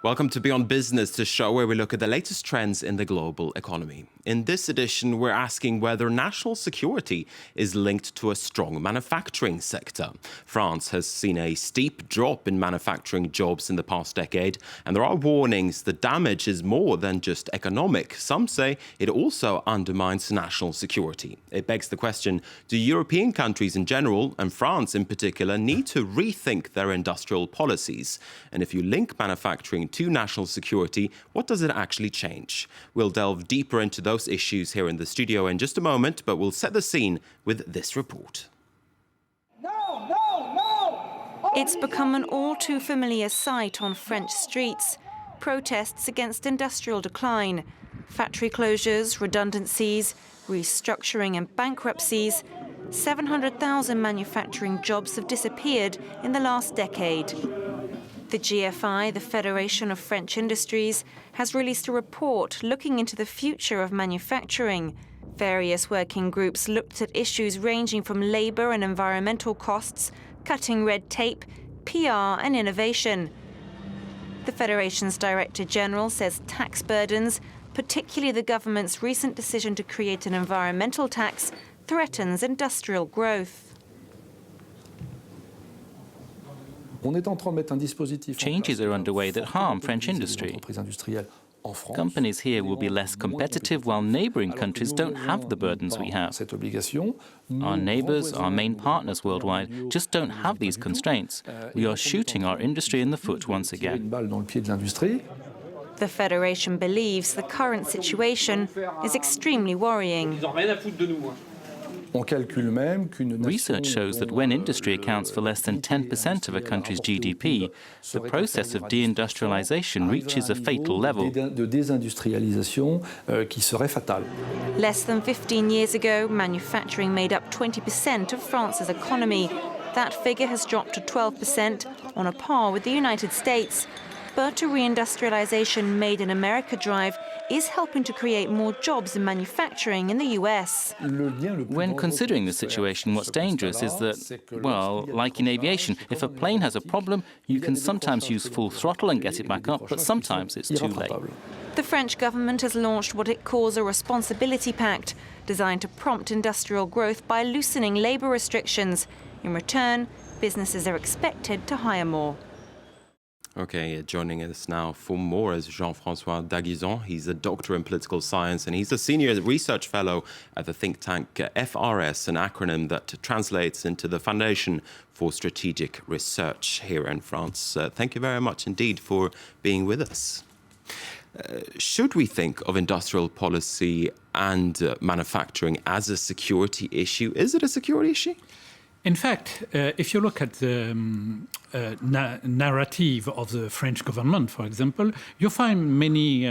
Welcome to Beyond Business, the show where we look at the latest trends in the global economy. In this edition, we're asking whether national security is linked to a strong manufacturing sector. France has seen a steep drop in manufacturing jobs in the past decade, and there are warnings the damage is more than just economic. Some say it also undermines national security. It begs the question, do European countries in general, and France in particular, need to rethink their industrial policies? And if you link manufacturing to national security, what does it actually change? We'll delve deeper into those issues here in the studio in just a moment, but we'll set the scene with this report. It's become an all too familiar sight on French streets. Protests against industrial decline, factory closures, redundancies, restructuring and bankruptcies. 700,000 manufacturing jobs have disappeared in the last decade. The GFI, the Federation of French Industries, has released a report looking into the future of manufacturing. Various working groups looked at issues ranging from labour and environmental costs, cutting red tape, PR and innovation. The Federation's Director General says tax burdens, particularly the government's recent decision to create an environmental tax, threatens industrial growth. Changes are underway that harm French industry. Companies here will be less competitive, while neighbouring countries don't have the burdens we have. Our neighbours, our main partners worldwide, just don't have these constraints. We are shooting our industry in the foot once again. The Federation believes the current situation is extremely worrying. Research shows that when industry accounts for less than 10% of a country's GDP, the process of deindustrialization reaches a fatal level. Less than 15 years ago, manufacturing made up 20% of France's economy. That figure has dropped to 12%, on a par with the United States. But a reindustrialization Made in America drive is helping to create more jobs in manufacturing in the US. When considering the situation, what's dangerous is that, well, like in aviation, if a plane has a problem, you can sometimes use full throttle and get it back up, but sometimes it's too late. The French government has launched what it calls a responsibility pact, designed to prompt industrial growth by loosening labour restrictions. In return, businesses are expected to hire more. Okay, joining us now for more is Jean-François Daguizon. He's a doctor in political science and he's a senior research fellow at the think tank FRS, an acronym that translates into the Foundation for Strategic Research here in France. Thank you very much indeed for being with us. Should we think of industrial policy and manufacturing as a security issue? Is it a security issue? In fact, if you look at the narrative of the French government, for example, you find many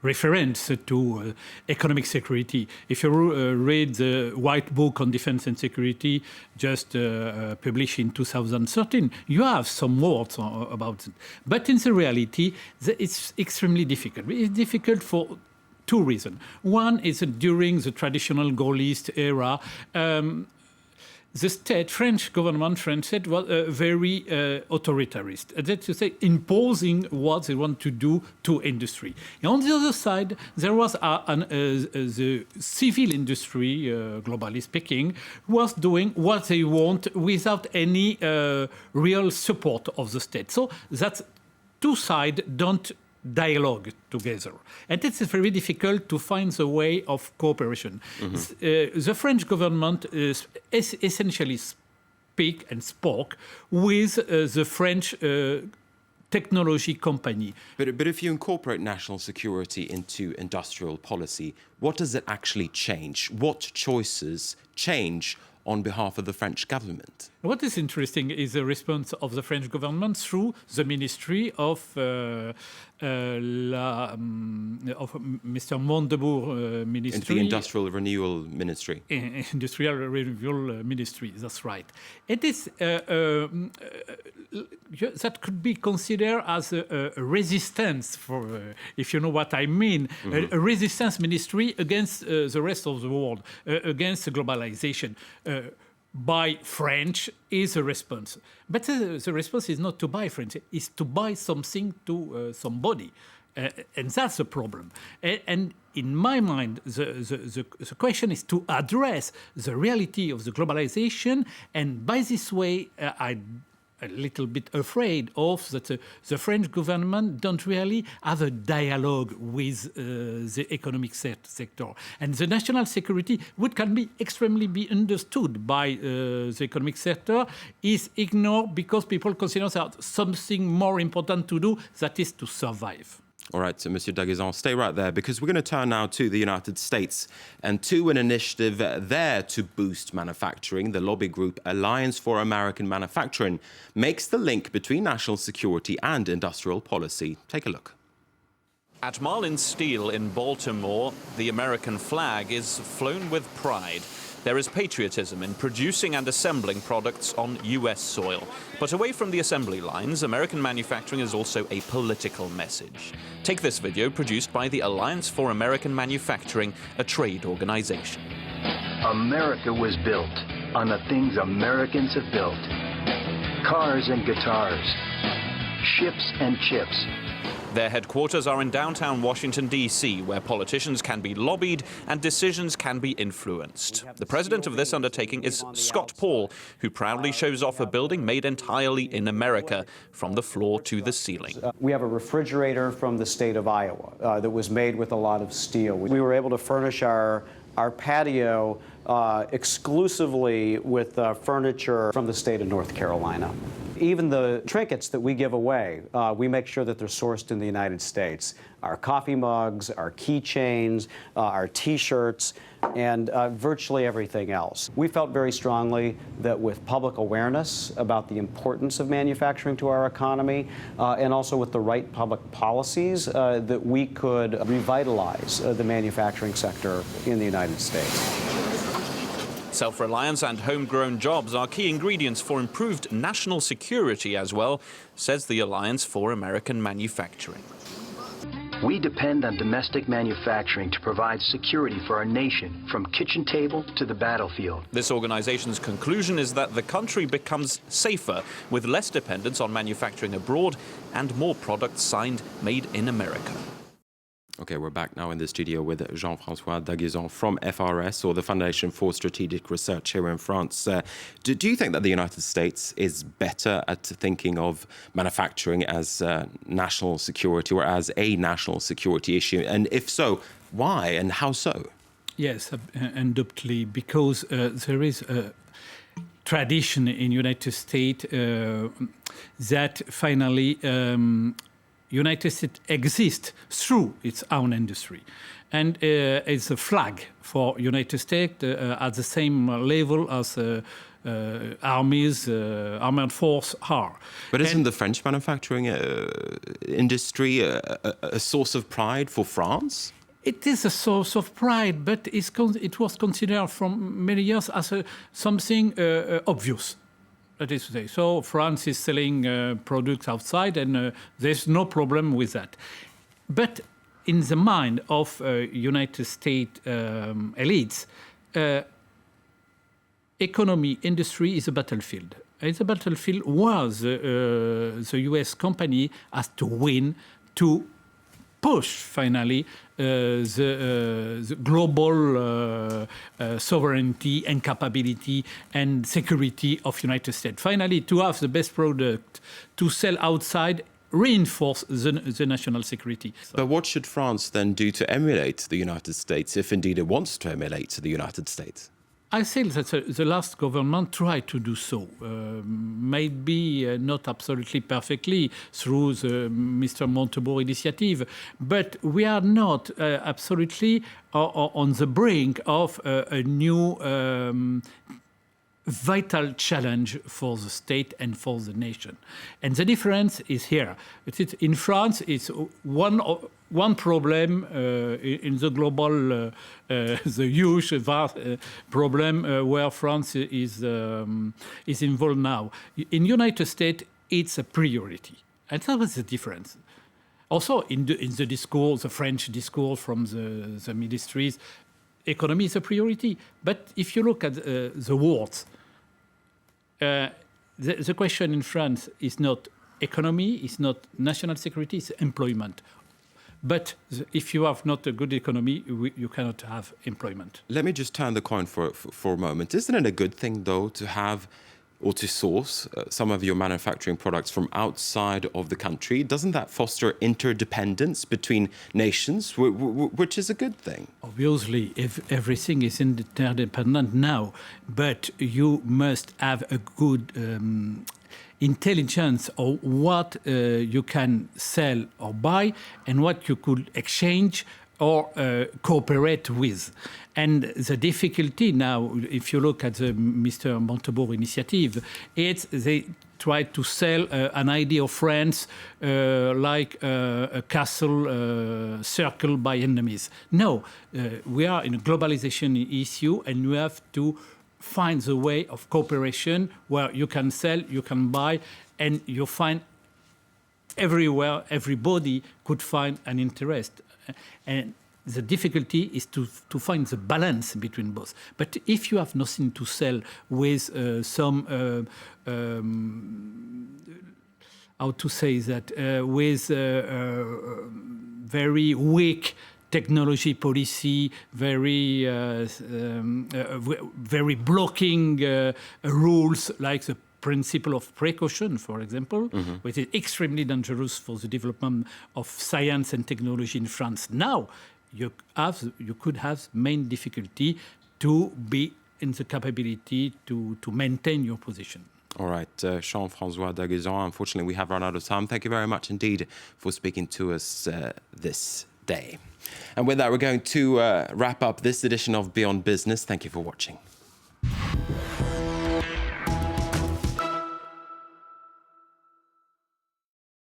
references to economic security. If you read the White Book on Defense and Security, just published in 2013, you have some words about it. But in the reality, it's extremely difficult. It's difficult for two reasons. One is that during the traditional Gaullist era, the French government was very authoritarian. That's to say, imposing what they want to do to industry. And on the other side, there was the civil industry, globally speaking, was doing what they want without any real support of the state. So that two sides don't dialogue together. And it's very difficult to find the way of cooperation. Mm-hmm. The French government essentially spoke with the French technology company. But if you incorporate national security into industrial policy, what does it actually change? What choices change on behalf of the French government? What is interesting is the response of the French government through the Ministry of Mr. Montebourg Ministry. Into the Industrial Renewal Ministry. Industrial Renewal Ministry, that's right. It is that could be considered as a resistance for, if you know what I mean, mm-hmm. a resistance ministry against the rest of the world, against globalization. buy French is a response. But the response is not to buy French, it's to buy something to somebody. And that's the problem. And in my mind, the question is to address the reality of the globalization. And by this way, I'm a little bit afraid of that the French government don't really have a dialogue with the economic sector. And the national security, which can be extremely be understood by the economic sector, is ignored because people consider that something more important to do, that is to survive. All right, so Monsieur D'Aguesson, stay right there, because we're going to turn now to the United States and to an initiative there to boost manufacturing. The lobby group Alliance for American Manufacturing makes the link between national security and industrial policy. Take a look. At Marlin Steel in Baltimore, the American flag is flown with pride. There is patriotism in producing and assembling products on US soil. But away from the assembly lines, American manufacturing is also a political message. Take this video produced by the Alliance for American Manufacturing, a trade organization. America was built on the things Americans have built. Cars and guitars, ships and chips. Their headquarters are in downtown Washington, D.C., where politicians can be lobbied and decisions can be influenced. The president of this undertaking is Scott Paul, who proudly shows off a building made entirely in America, from the floor to the ceiling. We have a refrigerator from the state of Iowa that was made with a lot of steel. We were able to furnish our patio exclusively with furniture from the state of North Carolina. Even the trinkets that we give away, we make sure that they're sourced in the United States. Our coffee mugs, our keychains, our T-shirts, and virtually everything else. We felt very strongly that with public awareness about the importance of manufacturing to our economy, and also with the right public policies, that we could revitalize the manufacturing sector in the United States. Self-reliance and homegrown jobs are key ingredients for improved national security as well, says the Alliance for American Manufacturing. We depend on domestic manufacturing to provide security for our nation, from kitchen table to the battlefield. This organization's conclusion is that the country becomes safer with less dependence on manufacturing abroad and more products signed made in America. Okay, we're back now in the studio with Jean-François D'Aguesson from FRS, or the Foundation for Strategic Research here in France. Do you think that the United States is better at thinking of manufacturing as national security or as a national security issue? And if so, why and how so? Yes, undoubtedly, because there is a tradition in the United States that finally United States exists through its own industry, and it's a flag for United States at the same level as armies, armed force are. But isn't the French manufacturing industry a source of pride for France? It is a source of pride, but it was considered for many years as something obvious. That is to say, so France is selling products outside, and there's no problem with that. But in the mind of United States elites, economy, industry is a battlefield. It's a battlefield where the US company has to win to push finally the global sovereignty and capability and security of United States. Finally, to have the best product to sell outside reinforce the national security. But what should France then do to emulate the United States, if indeed it wants to emulate the United States? I think that the last government tried to do so, maybe not absolutely perfectly through the Mr. Montebourg initiative, but we are not absolutely on the brink of a new vital challenge for the state and for the nation. And the difference is here. In France, it's one problem in the global, the huge vast problem where France is involved now. In United States, it's a priority. And that was the difference. Also, in the discourse, the French discourse from the ministries, economy is a priority. But if you look at the words, the question in France is not economy, it's not national security, it's employment. But if you have not a good economy, you cannot have employment. Let me just turn the coin for a moment. Isn't it a good thing, though, to have or to source some of your manufacturing products from outside of the country? Doesn't that foster interdependence between nations, which is a good thing? Obviously, if everything is interdependent now, but you must have a good intelligence of what you can sell or buy and what you could exchange or cooperate with. And the difficulty now, if you look at the Mr. Montebourg initiative, it's they try to sell an idea of France like a castle circled by enemies. No, we are in a globalization issue, and we have to find the way of cooperation where you can sell, you can buy, and you find everywhere, everybody could find an interest. And the difficulty is to find the balance between both. But if you have nothing to sell with some, how to say that, with very weak technology policy, very blocking rules like the principle of precaution, for example, which is extremely dangerous for the development of science and technology in France. Now, you could have main difficulty to be in the capability to maintain your position. All right, Jean-François Daguzan, unfortunately we have run out of time. Thank you very much indeed for speaking to us this day. And with that, we're going to wrap up this edition of Beyond Business. Thank you for watching.